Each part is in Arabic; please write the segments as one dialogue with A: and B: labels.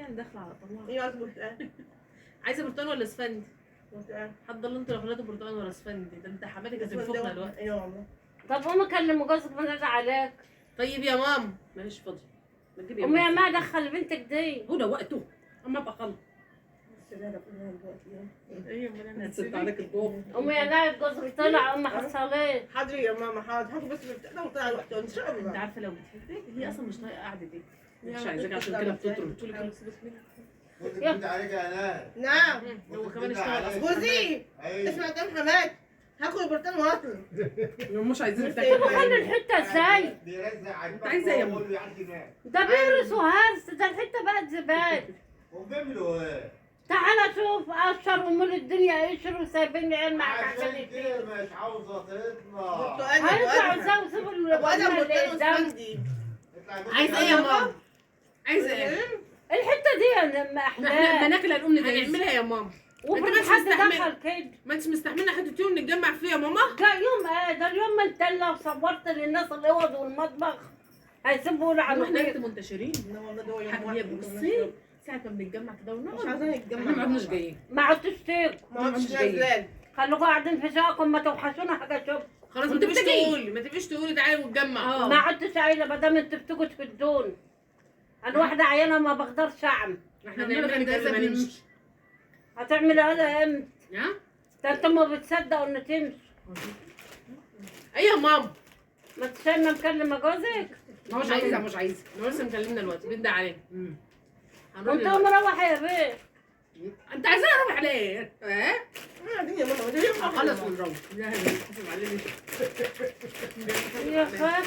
A: برتقال داخله على طماع.
B: ايوه عايز برتقال.
A: عايزه برتقال ولا اسفندي؟
B: برتقال.
A: حد الله انتوا لو خليتوا برتقال ولا اسفندي، ده انت حماتك هتنفخنا دلوقتي.
B: ايوه والله.
C: طب قومي كلم جوزك بنادى عليك.
A: طيب يا ماما ماليش فاضي. ما تجيبي
C: قومي يا ما دخل بنتك دي.
A: هو ده وقته اما ابقى خلص.
B: السلالة كلها دلوقتي.
A: ايوه ما انا هسد عليك الضوء.
C: قومي يا نايت جوزك طلع قومي حصليه.
B: حاضر يا ماما حاضر، هاخد بس برتقال وطلع الوقت ان شاء
A: انت
B: الله.
A: عارفه لو بتحبك هي اصلا مش طايقه قعدتك. مش عايزاك عشان كده بتطرد تقول لك بس
D: كنت عليك يا ناس.
B: نعم.
A: هو كمان اشتغل اصلا.
B: جوزي اسمع كلام حماد، هاكل البرتقال واطلع.
A: مش عايزين
C: طب خلي الحته ازاي؟
D: بيرزع على
A: انت عايزه ايه يا
D: بقول له يعدي ناس.
C: ده بيرس وهرس، ده الحته بقت زباله.
D: وبيعملوا ايه؟
C: تعالى شوف اشر امور الدنيا يشروا سايبين عين معك عشان
D: عشان كده مش عاوزه تطلع.
B: برتقال
C: هيطلع
B: وادهم.
C: ازاي وسيبوا
B: وادهم
C: اللي
B: برتقال
C: قدام.
B: واسفندي.
A: عايزه ايه يا ماما؟ عايزه ايه؟
C: الحته دي لما
A: احنا
C: احلام
A: بناكل الام هنعملها يا ماما.
C: وفي
A: انت مش
C: حد
A: مستحمل.
C: دخل كده.
A: ما انتش مستحمله حته يوم نتجمع فيه يا ماما؟
C: جاء يوم ده اليوم ما انت لو صورت للناس الاوض والمطبخ هيسيبوا يقولوا على
A: احنا
C: الوحيد.
A: منتشرين.
B: لا والله ده هو يوم
A: حاجه
B: واحد.
A: هي بصي ساعه ما بنتجمع كده
B: مش
A: ونقعد
B: عايزين
A: احنا
B: نتجمع.
A: ما عدناش جايين.
C: ما عدتوش تيجوا.
B: ما عادش
A: مش جايين.
B: نازلين.
C: خلوكوا قاعدين في شقكم ما توحشونا حاجه شوف.
A: خلاص ما
C: وانت
A: تبقيش
C: بتجي.
A: تقولي ما تبقيش تقولي تعالي ونتجمع.
C: ما عدتش عايله ما دام انتوا بتيجوا تفدون. انا واحده عيانه ما بقدرش اعمل.
A: احنا بنعملها لازم نمشي.
C: هتعملي هذا امتى؟
A: ها؟
C: ده انتوا ما بتصدقوا ان تمشي.
A: ايه يا ماما؟
C: ما انت شايفه مكلمه جوزك؟
A: مش عايزه انا لسه مكلمنا دلوقتي بنده عليك. هنروح
C: وانت
A: دلوقتي.
C: مروح يا بيه.
A: انت عايزاني اروح عليه؟ ها؟
B: قاعدين يا ماما ده يوم واحد.
A: خلص ونروح. لا حاسب علينا.
C: يا خال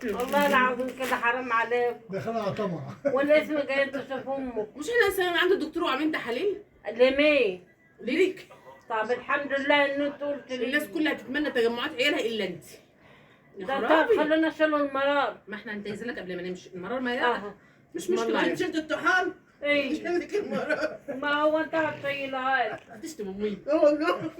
C: والله العظيم كده حرام عليك.
E: دخلها على طمع.
C: والاسم جاي تشوف امك.
A: مش احنا لسه عند الدكتور وعاملين تحاليل؟
C: لمين؟
A: ليك.
C: طب الحمد لله ان انت قلت لي.
A: الناس كلها تتمنى تجمعات عيالها الا انت. يا
C: ده
A: خرابي.
C: خلينا نشيل المرار.
A: ما احنا هنتهز لك قبل ما نمشي المرار ما
C: اهو.
A: مش مشكله.
B: مش شلت الطحال؟ مش
C: ايه
B: عندك المرة.
C: ما هو انت هتشيلها لي.
A: هتشتم امي.
B: اه والله.